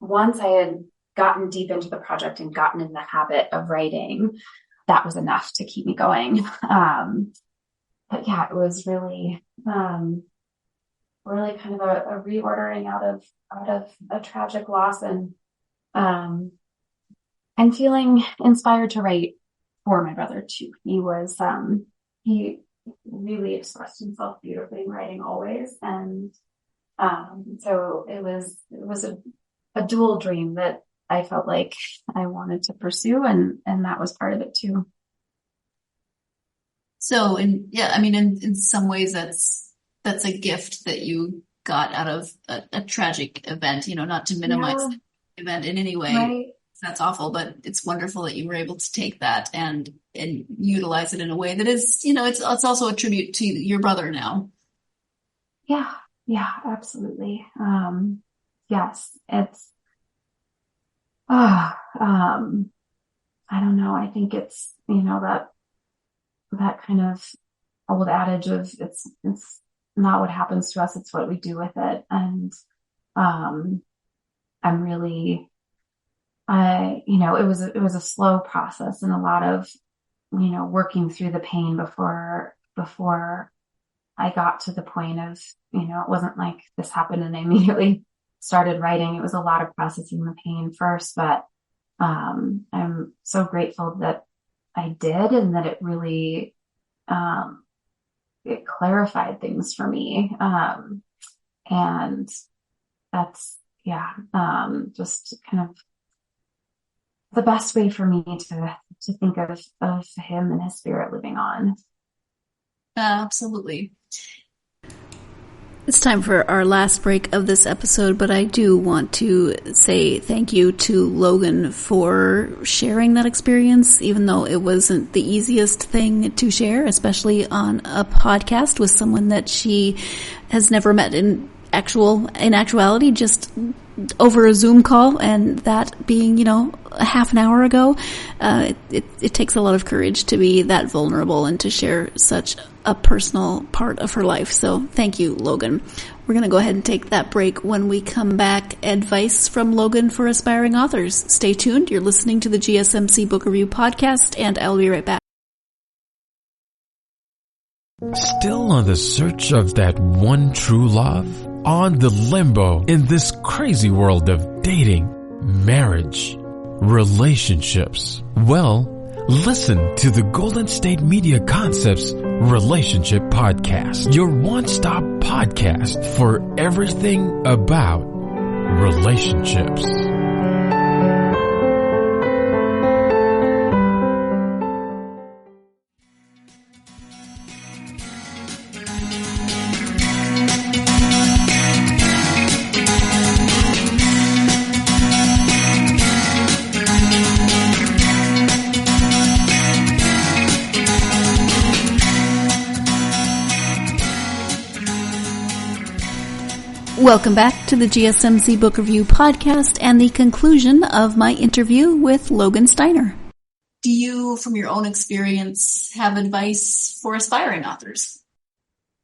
once I had gotten deep into the project and gotten in the habit of writing, that was enough to keep me going. But yeah, it was really kind of a reordering out of a tragic loss, and feeling inspired to write for my brother too. He really expressed himself beautifully in writing always. And, so it was a dual dream that I felt like I wanted to pursue, and that was part of it too. So, in some ways that's a gift that you got out of a tragic event, not to minimize the event in any way. Right. That's awful, but it's wonderful that you were able to take that and utilize it in a way that is, it's also a tribute to your brother now. Yeah, absolutely. Yes, it's, I don't know. I think it's, that kind of old adage of it's not what happens to us, it's what we do with it. And, I'm really, it was a slow process, and a lot of, working through the pain before I got to the point of, it wasn't like this happened and I immediately started writing. It was a lot of processing the pain first, but I'm so grateful that I did, and that it really, it clarified things for me. And that's, just kind of the best way for me to think of him and his spirit living on. Absolutely. It's time for our last break of this episode, but I do want to say thank you to Logan for sharing that experience, even though it wasn't the easiest thing to share, especially on a podcast with someone that she has never met in actuality, just over a Zoom call, and that being, a half an hour ago. It takes a lot of courage to be that vulnerable and to share such a personal part of her life. So thank you, Logan. We're going to go ahead and take that break. When we come back, advice from Logan for aspiring authors. Stay tuned. You're listening to the GSMC Book Review Podcast, and I'll be right back. Still on the search of that one true love? On the limbo in this crazy world of dating, marriage, relationships? Well, listen to the Golden State Media Concepts Relationship Podcast, your one-stop podcast for everything about relationships. Welcome back to the GSMC Book Review Podcast and the conclusion of my interview with Logan Steiner. Do you, from your own experience, have advice for aspiring authors?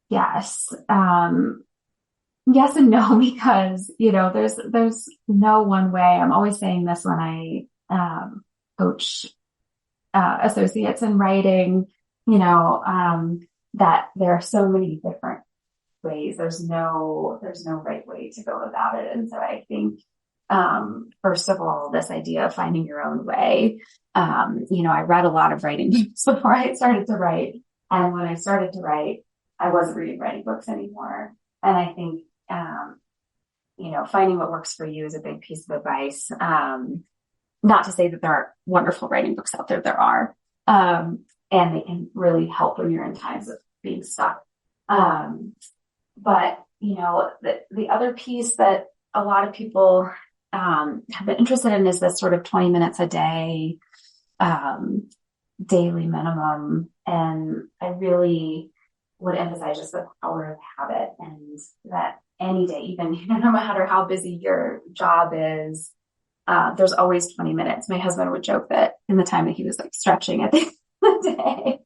Yes. Yes and no, because, there's no one way. I'm always saying this when I coach associates in writing, that there are so many different ways. There's no right way to go about it. And so I think, first of all, this idea of finding your own way. I read a lot of writing books before I started to write. And when I started to write, I wasn't reading writing books anymore. And I think, finding what works for you is a big piece of advice. Not to say that there aren't wonderful writing books out there. There are. And they can really help when you're in times of being stuck. But, the other piece that a lot of people have been interested in is this sort of 20 minutes a day, daily minimum. And I really would emphasize just the power of habit, and that any day, even no matter how busy your job is, there's always 20 minutes. My husband would joke that in the time that he was stretching at the end of the day,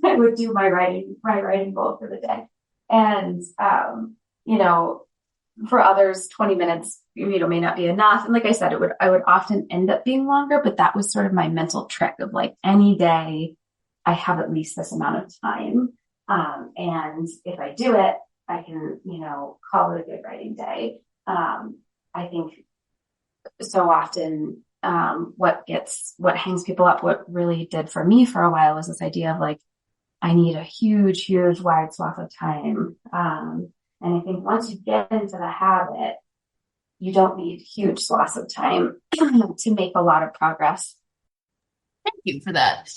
I would do my writing goal for the day. And, for others, 20 minutes, may not be enough. And like I said, I would often end up being longer, but that was sort of my mental trick of any day I have at least this amount of time. And if I do it, I can, call it a good writing day. I think so often, what hangs people up, what really did for me for a while was this idea of I need a huge, huge wide swath of time. And I think once you get into the habit, you don't need huge swaths of time to make a lot of progress. Thank you for that.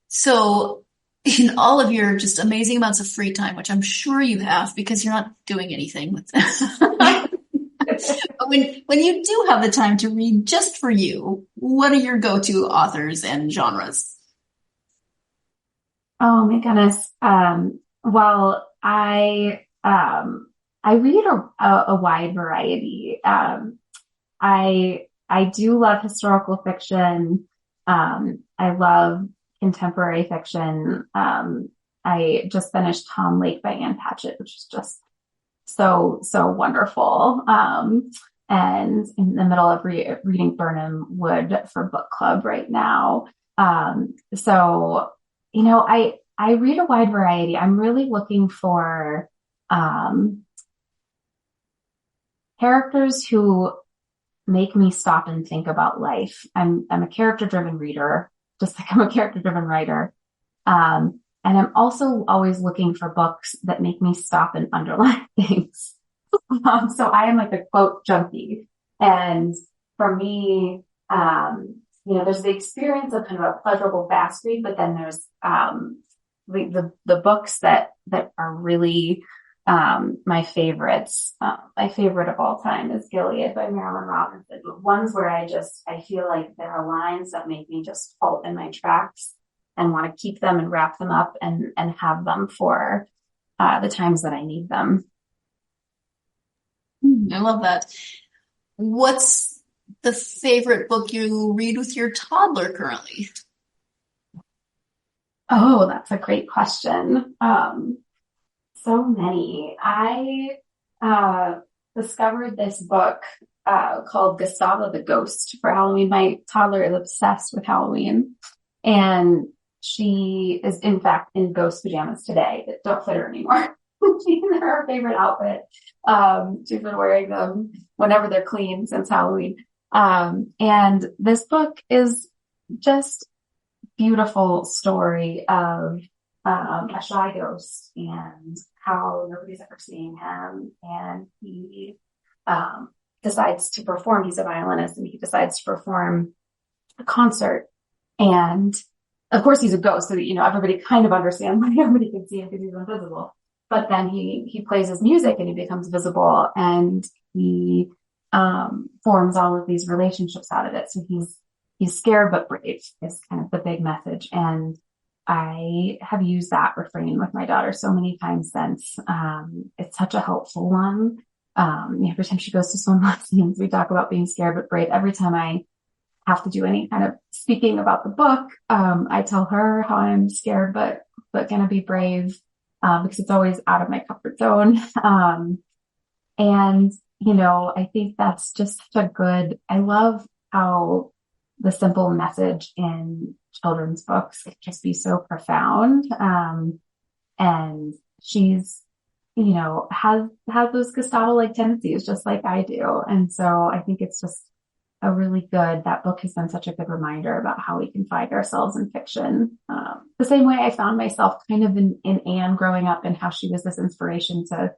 So in all of your just amazing amounts of free time, which I'm sure you have because you're not doing anything with that. But when you do have the time to read just for you, what are your go-to authors and genres? Oh my goodness. Well, I read a wide variety. I do love historical fiction. I love contemporary fiction. I just finished Tom Lake by Anne Patchett, which is just so wonderful. And in the middle of reading Burnham Wood for book club right now. So, I read a wide variety. I'm really looking for, characters who make me stop and think about life. I'm a character-driven reader, just like I'm a character-driven writer. And I'm also always looking for books that make me stop and underline things. So I am like a quote junkie. And for me, there's the experience of kind of a pleasurable fast read, but then there's, the books that are really, my favorites. My favorite of all time is Gilead by Marilyn Robinson. Ones where I feel like there are lines that make me just halt in my tracks and want to keep them and wrap them up and have them for, the times that I need them. I love that. What's the favorite book you read with your toddler currently? Oh, that's a great question. So many. I discovered this book called Gustavo the Ghost for Halloween. My toddler is obsessed with Halloween, and she is in fact in ghost pajamas today that don't fit her anymore. They're her favorite outfit. She's been wearing them whenever they're clean since Halloween. And this book is just beautiful story of a shy ghost and how nobody's ever seen him. And he decides to perform. He's a violinist, and he decides to perform a concert. And of course, he's a ghost, so everybody kind of understands why everybody can see him because he's invisible. But then he plays his music and he becomes visible, and he forms all of these relationships out of it. So he's scared but brave is kind of the big message. And I have used that refrain with my daughter so many times since. It's such a helpful one. Every time she goes to swim lessons, we talk about being scared but brave. Every time I have to do any kind of speaking about the book, I tell her how I'm scared but gonna be brave, because it's always out of my comfort zone. And I think that's just such a good, I love how the simple message in children's books can just be so profound. And she's, has those Gustavo-like tendencies just like I do. And so I think it's just that book has been such a good reminder about how we can find ourselves in fiction. The same way I found myself kind of in Anne growing up, and how she was this inspiration to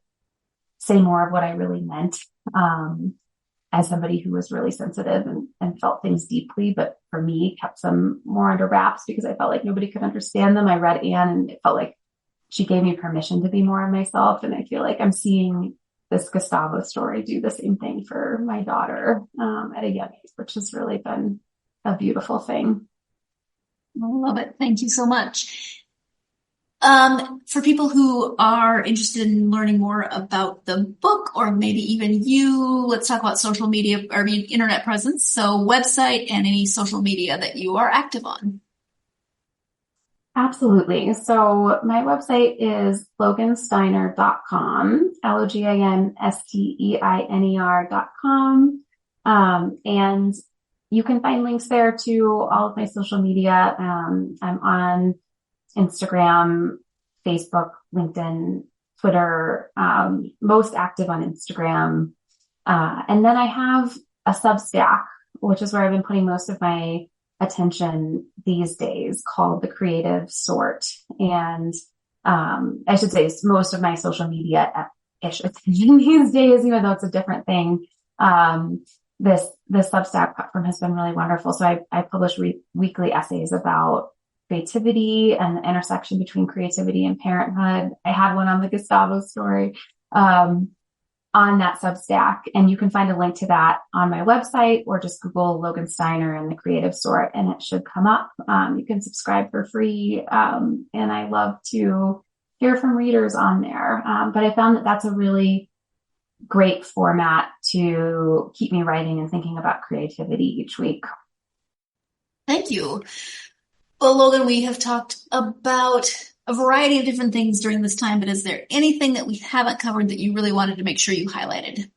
say more of what I really meant, as somebody who was really sensitive and felt things deeply, but for me kept them more under wraps because I felt like nobody could understand them. I read Anne and it felt like she gave me permission to be more of myself. And I feel like I'm seeing this Gustavo story do the same thing for my daughter, at a young age, which has really been a beautiful thing. I love it. Thank you so much. For people who are interested in learning more about the book, or maybe even you, let's talk about social media, internet presence. So website and any social media that you are active on. Absolutely. So my website is logansteiner.com, LoganSteiner.com. And you can find links there to all of my social media. I'm on Instagram, Facebook, LinkedIn, Twitter, most active on Instagram. And then I have a Substack, which is where I've been putting most of my attention these days, called The Creative Sort. And I should say most of my social media-ish attention these days, even though it's a different thing. This Substack platform has been really wonderful. So I publish weekly essays about creativity and the intersection between creativity and parenthood. I had one on the Gustavo story, on that Substack, and you can find a link to that on my website, or just Google Logan Steiner and The Creative Sort and it should come up. You can subscribe for free. And I love to hear from readers on there. But I found that that's a really great format to keep me writing and thinking about creativity each week. Thank you. Well, Logan, we have talked about a variety of different things during this time, but is there anything that we haven't covered that you really wanted to make sure you highlighted?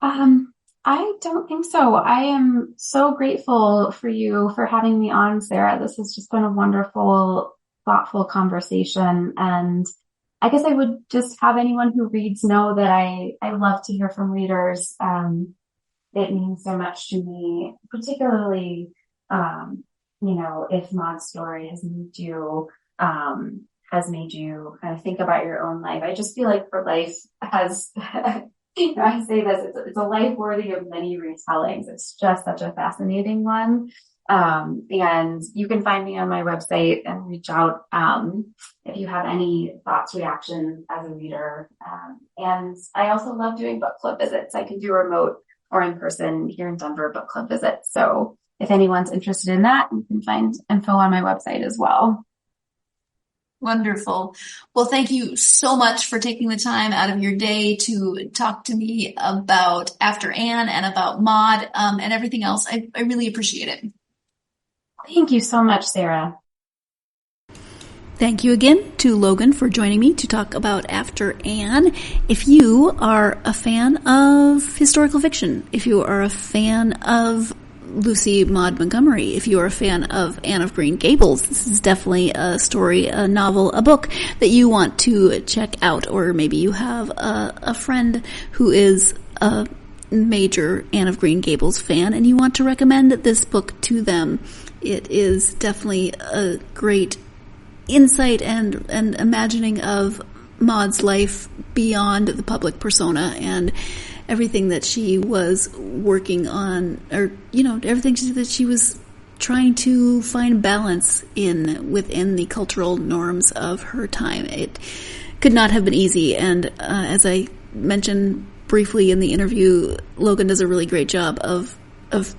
I don't think so. I am so grateful for you for having me on, Sarah. This has just been a wonderful, thoughtful conversation. And I guess I would just have anyone who reads know that I love to hear from readers. it means so much to me, particularly, if Maud's story has made you kind of think about your own life. I just feel like for life has, I say this, it's a life worthy of many retellings. It's just such a fascinating one. And you can find me on my website and reach out, if you have any thoughts, reactions as a reader. And I also love doing book club visits. I can do remote or in person here in Denver book club visits. So if anyone's interested in that, you can find info on my website as well. Wonderful. Well, thank you so much for taking the time out of your day to talk to me about After Anne and about Maud, and everything else. I really appreciate it. Thank you so much, Sarah. Thank you again to Logan for joining me to talk about After Anne. If you are a fan of historical fiction, if you are a fan of Lucy Maud Montgomery, if you are a fan of Anne of Green Gables, this is definitely a story, a novel, a book that you want to check out. Or maybe you have a friend who is a major Anne of Green Gables fan and you want to recommend this book to them. It is definitely a great insight and imagining of Maud's life beyond the public persona and everything that she was working on, or, everything that she was trying to find balance within the cultural norms of her time. It could not have been easy. And as I mentioned briefly in the interview, Logan does a really great job of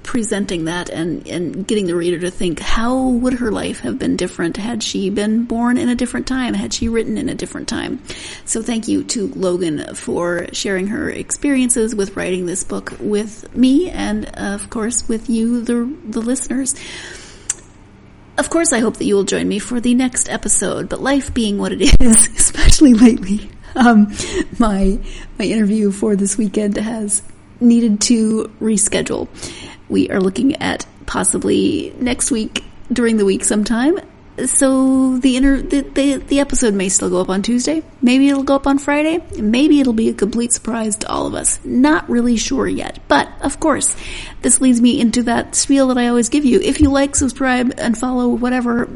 presenting that and getting the reader to think, how would her life have been different had she been born in a different time, had she written in a different time. So thank you to Logan for sharing her experiences with writing this book with me and, of course, with you, the listeners. Of course, I hope that you will join me for the next episode, but life being what it is, especially lately, my interview for this weekend has needed to reschedule. We are looking at possibly next week during the week sometime. So the episode may still go up on Tuesday. Maybe it'll go up on Friday. Maybe it'll be a complete surprise to all of us. Not really sure yet. But, of course, this leads me into that spiel that I always give you. If you like, subscribe, and follow whatever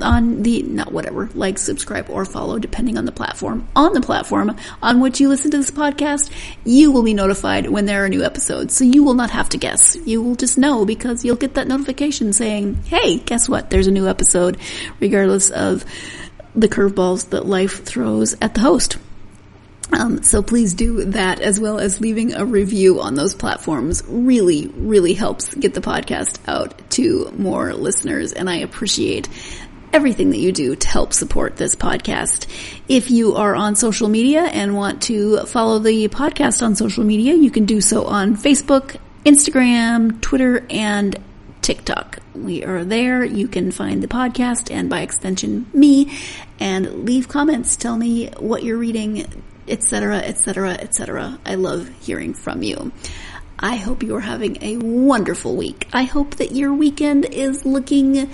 like, subscribe, or follow, depending on the platform. On the platform on which you listen to this podcast, you will be notified when there are new episodes. So you will not have to guess. You will just know because you'll get that notification saying, hey, guess what? There's a new episode, regardless of the curveballs that life throws at the host. So please do that, as well as leaving a review on those platforms. Really, really helps get the podcast out to more listeners, and I appreciate everything that you do to help support this podcast. If you are on social media and want to follow the podcast on social media, you can do so on Facebook, Instagram, Twitter, and TikTok. We are there. You can find the podcast and by extension me and leave comments. Tell me what you're reading, etc., etc., etc. I love hearing from you. I hope you are having a wonderful week. I hope that your weekend is looking,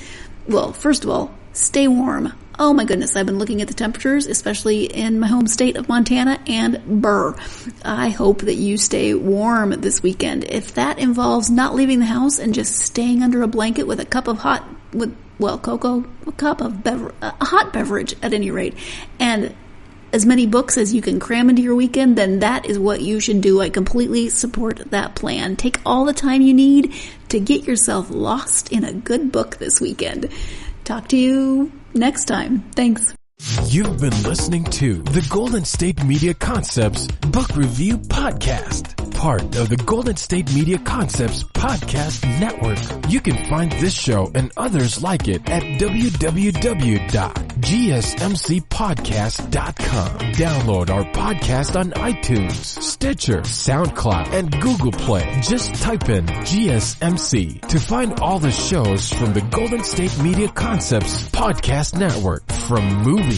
well, first of all, stay warm. Oh my goodness, I've been looking at the temperatures, especially in my home state of Montana, and I hope that you stay warm this weekend. If that involves not leaving the house and just staying under a blanket with a cup of hot beverage at any rate, and as many books as you can cram into your weekend, then that is what you should do. I completely support that plan. Take all the time you need to get yourself lost in a good book this weekend. Talk to you next time. Thanks. You've been listening to the Golden State Media Concepts Book Review Podcast, part of the Golden State Media Concepts Podcast Network. You can find this show and others like it at www.gsmcpodcast.com. Download our podcast on iTunes, Stitcher, SoundCloud, and Google Play. Just type in GSMC to find all the shows from the Golden State Media Concepts Podcast Network, from movies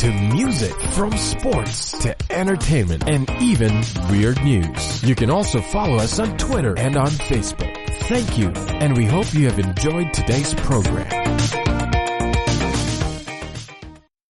to music, from sports to entertainment, and even weird news. You can also follow us on Twitter and on Facebook. Thank you, and we hope you have enjoyed today's program.